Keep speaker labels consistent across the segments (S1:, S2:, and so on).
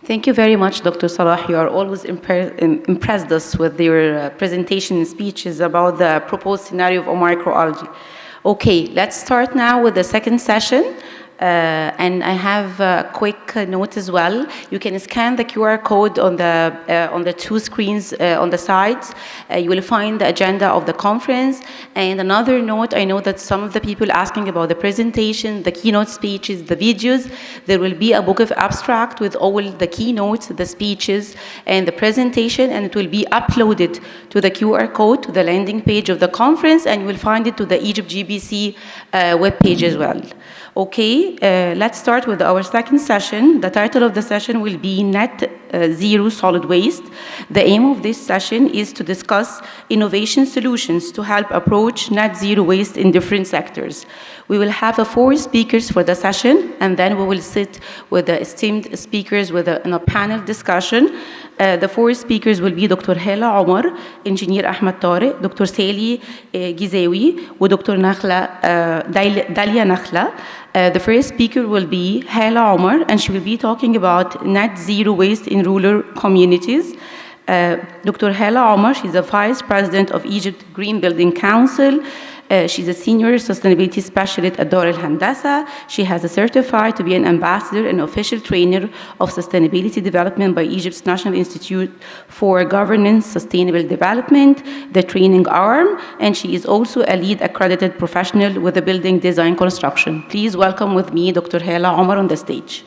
S1: Thank you very much, Dr. Salah. You are always impressed us with your presentation and speeches about the proposed scenario of microalgae. Okay, let's start now with the second session. And I have a quick note as well. You can scan the QR code on the two screens on the sides. You will find the agenda of the conference. And another note, I know that some of the people asking about the presentation, the keynote speeches, the videos, there will be a book of abstract with all the keynotes, the speeches, and the presentation, and it will be uploaded to the QR code, to the landing page of the conference, and you will find it to the Egypt GBC webpage as well. Okay, let's start with our second session. The title of the session will be Net Zero Solid Waste. The aim of this session is to discuss innovation solutions to help approach net zero waste in different sectors. We will have 4 speakers for the session, and then we will sit with the esteemed speakers in a panel discussion. The 4 speakers will be Dr. Hala Omar, Engineer Ahmed Tariq, Dr. Sally Gizawi, and Dr. Dalia Nakhla. The first speaker will be Hala Omar, and she will be talking about net zero waste in rural communities. Dr. Hala Omar, she's the Vice President of Egypt Green Building Council. She's a senior sustainability specialist at Dar al Handasa. She has a certified to be an ambassador and official trainer of sustainability development by Egypt's National Institute for Governance Sustainable Development, the training arm, and she is also a lead accredited professional with the building design construction. Please welcome with me Dr. Hala Omar on the stage.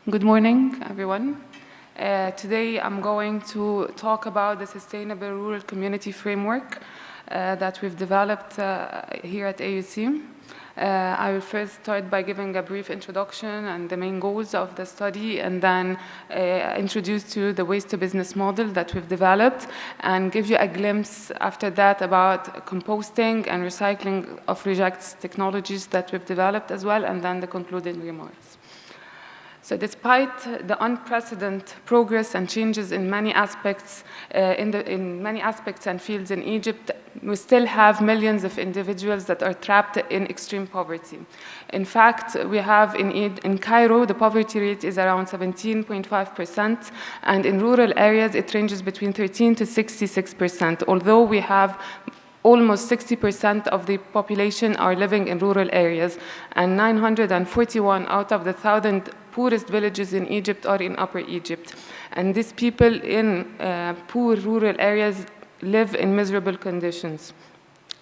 S2: Good morning, everyone. Today I'm going to talk about the Sustainable Rural Community Framework that we've developed here at AUC. I will first start by giving a brief introduction and the main goals of the study, and then introduce to you the waste-to-business model that we've developed, and give you a glimpse after that about composting and recycling of rejects technologies that we've developed as well, and then the concluding remarks. So despite the unprecedented progress and changes in many aspects, in many aspects and fields in Egypt, we still have millions of individuals that are trapped in extreme poverty. In fact, we have in Cairo, the poverty rate is around 17.5%, and in rural areas, it ranges between 13 to 66%, although we have almost 60% of the population are living in rural areas, and 941 out of the 1,000 poorest villages in Egypt are in Upper Egypt. And these people in poor rural areas live in miserable conditions.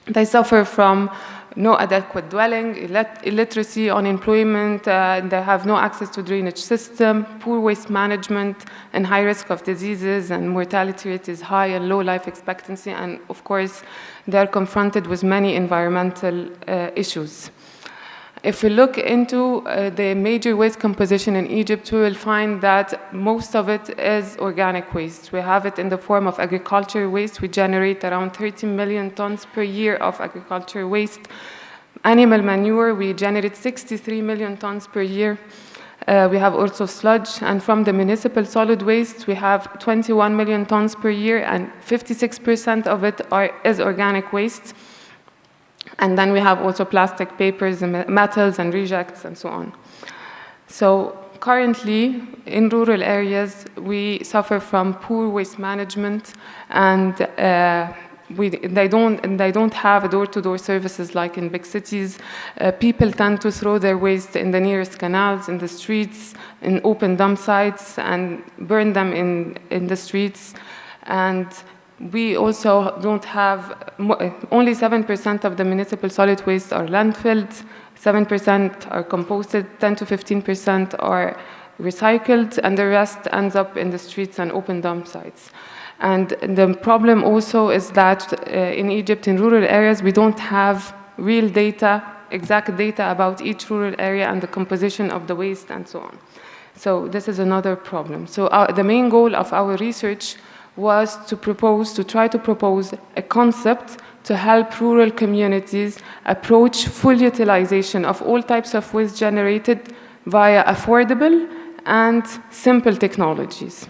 S2: They suffer from no adequate dwelling, illiteracy, unemployment, they have no access to drainage system, poor waste management, and high risk of diseases, and mortality rate is high and low life expectancy, and of course, they're confronted with many environmental issues. If we look into the major waste composition in Egypt, we will find that most of it is organic waste. We have it in the form of agriculture waste. We generate around 30 million tons per year of agriculture waste. Animal manure, we generate 63 million tons per year. We have also sludge, and from the municipal solid waste, we have 21 million tons per year, and 56% of it is organic waste. And then we have also plastic, papers, and metals, and rejects, and so on. So currently, in rural areas, we suffer from poor waste management, and they don't have door-to-door services like in big cities. People tend to throw their waste in the nearest canals, in the streets, in open dump sites, and burn them in the streets. And we also don't have, only 7% of the municipal solid waste are landfilled, 7% are composted, 10 to 15% are recycled, and the rest ends up in the streets and open dump sites. And the problem also is that in Egypt, in rural areas, we don't have real data, exact data about each rural area and the composition of the waste and so on. So this is another problem. So the main goal of our research was to try to propose a concept to help rural communities approach full utilization of all types of waste generated via affordable and simple technologies.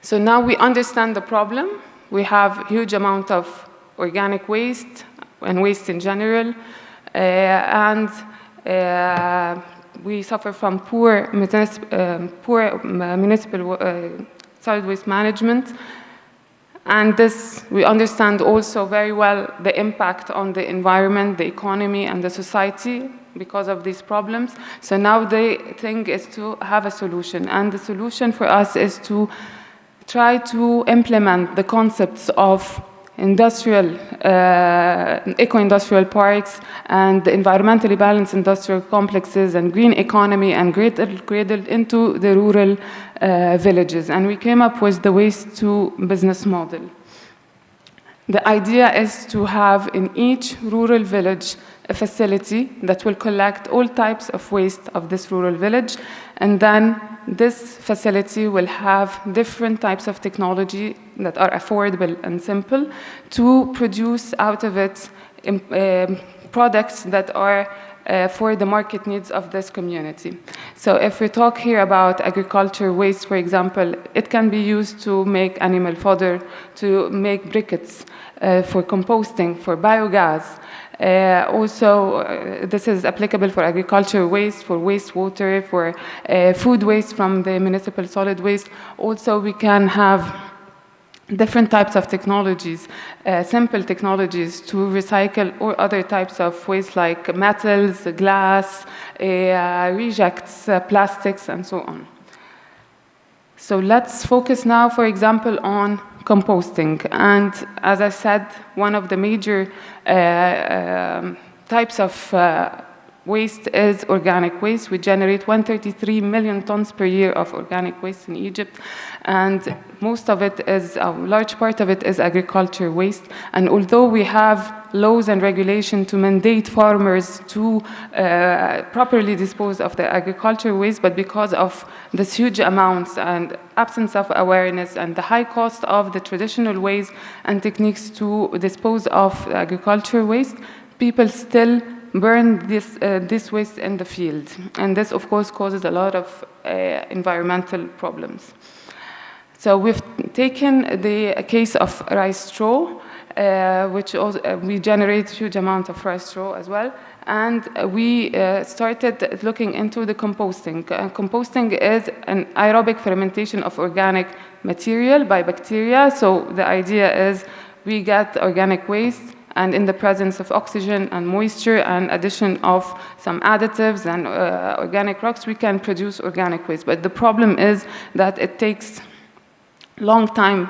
S2: So now we understand the problem. We have huge amount of organic waste and waste in general, and we suffer from poor municipal solid waste management. And this, we understand also very well the impact on the environment, the economy, and the society because of these problems. So now the thing is to have a solution. And the solution for us is to try to implement the concepts of industrial, eco-industrial parks and the environmentally balanced industrial complexes and green economy and cradled into the rural villages. And we came up with the waste to business model. The idea is to have in each rural village a facility that will collect all types of waste of this rural village, and then this facility will have different types of technology that are affordable and simple to produce out of it products that are for the market needs of this community. So if we talk here about agriculture waste, for example, it can be used to make animal fodder, to make briquettes, for composting, for biogas. This is applicable for agriculture waste, for wastewater, for food waste from the municipal solid waste. Also, we can have different types of technologies, simple technologies to recycle or other types of waste like metals, glass, rejects, plastics, and so on. So let's focus now, for example, on composting. And as I said, one of the major types of waste is organic waste. We generate 133 million tons per year of organic waste in Egypt, and most of it is, a large part of it is agriculture waste. And although we have laws and regulation to mandate farmers to properly dispose of the agriculture waste, but because of this huge amounts and absence of awareness and the high cost of the traditional ways and techniques to dispose of agriculture waste, people still burn this waste in the field. And this, of course, causes a lot of environmental problems. So we've taken the case of rice straw, which also, we generate huge amount of rice straw as well. And we started looking into the composting. Composting is an aerobic fermentation of organic material by bacteria. So the idea is we get organic waste, and in the presence of oxygen and moisture and addition of some additives and organic rocks, we can produce organic waste. But the problem is that it takes long time.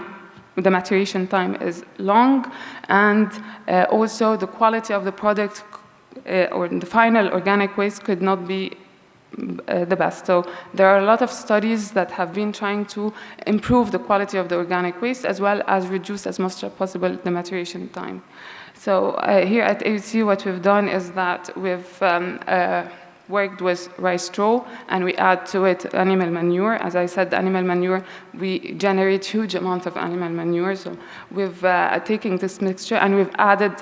S2: The maturation time is long, and also the quality of the product or the final organic waste could not be the best. So there are a lot of studies that have been trying to improve the quality of the organic waste as well as reduce as much as possible the maturation time. So here at AUC, what we've done is that we've worked with rice straw, and we add to it animal manure. As I said, animal manure, we generate huge amounts of animal manure. So we've taken this mixture, and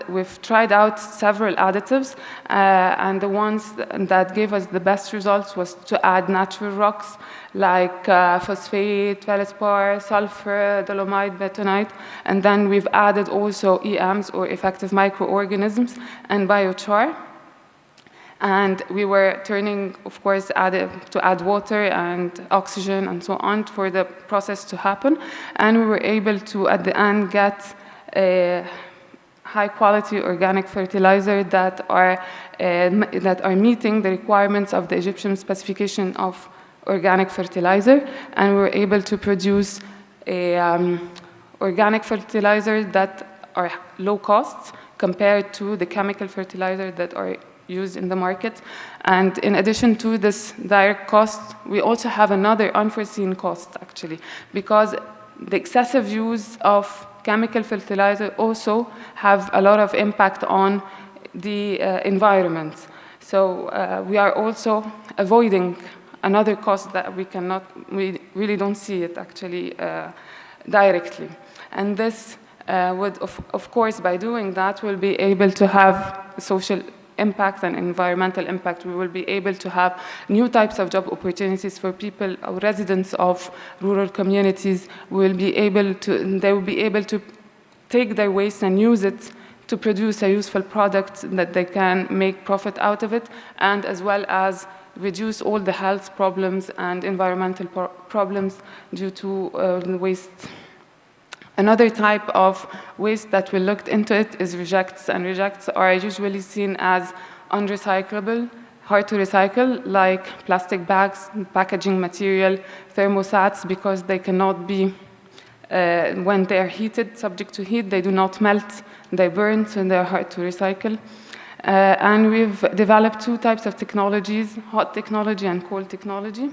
S2: we've tried out several additives, and the ones that gave us the best results was to add natural rocks like phosphate, feldspar, sulfur, dolomite, bentonite, and then we've added also EMs, or effective microorganisms, and biochar. And we were turning, of course, to add water and oxygen and so on for the process to happen. And we were able to, at the end, get a high-quality organic fertilizer that are meeting the requirements of the Egyptian specification of organic fertilizer. And we were able to produce organic fertilizers that are low cost compared to the chemical fertilizers that are used in the market. And in addition to this direct cost, we also have another unforeseen cost, actually, because the excessive use of chemical fertilizer also have a lot of impact on the environment. So we are also avoiding another cost that we really don't see it actually directly. And this would, of course, by doing that, we'll be able to have social impact and environmental impact. We will be able to have new types of job opportunities for people, residents of rural communities. They will be able to take their waste and use it to produce a useful product that they can make profit out of it, and as well as reduce all the health problems and environmental problems due to waste. Another type of waste that we looked into it is rejects, and rejects are usually seen as unrecyclable, hard to recycle, like plastic bags, packaging material, thermostats, because they cannot be, when they are heated, subject to heat, they do not melt, they burn, so they're hard to recycle. And we've developed two types of technologies, hot technology and cold technology.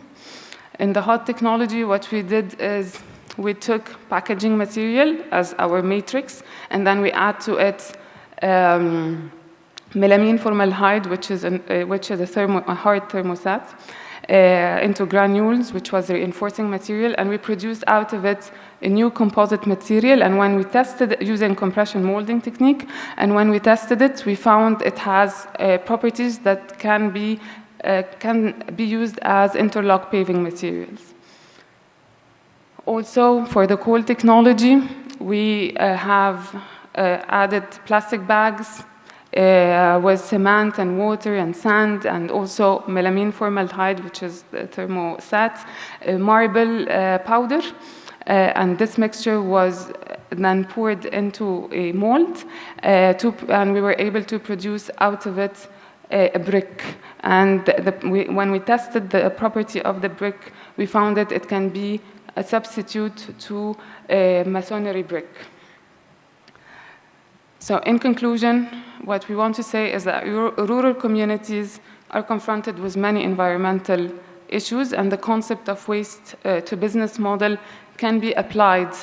S2: In the hot technology, what we did is we took packaging material as our matrix, and then we add to it melamine formaldehyde, which is a hard thermoset, into granules, which was the reinforcing material, and we produced out of it a new composite material. And when we tested it using compression molding technique, and when we tested it, we found it has properties that can be used as interlock paving materials. Also, for the cold technology, we have added plastic bags with cement and water and sand, and also melamine formaldehyde, which is the thermoset, marble powder. And this mixture was then poured into a mold, and we were able to produce out of it a brick. And when we tested the property of the brick, we found that it can be a substitute to a masonry brick. So in conclusion, what we want to say is that rural communities are confronted with many environmental issues, and the concept of waste to business model can be applied.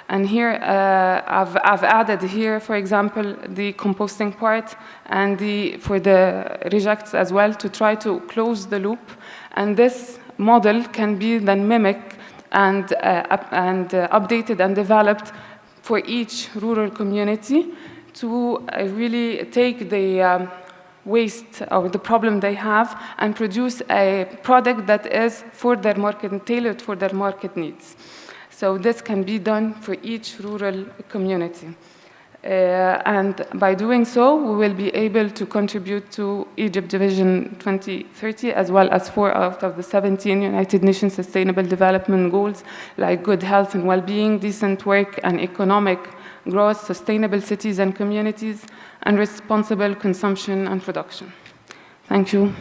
S2: And here, I've added here, for example, the composting part and for the rejects as well, to try to close the loop. And this model can be then mimicked and updated and developed for each rural community to really take the waste or the problem they have and produce a product that is for their market and tailored for their market needs. So this can be done for each rural community. And by doing so, we will be able to contribute to Egypt Vision 2030, as well as 4 out of the 17 United Nations Sustainable Development Goals, like good health and well-being, decent work and economic growth, sustainable cities and communities, and responsible consumption and production. Thank you.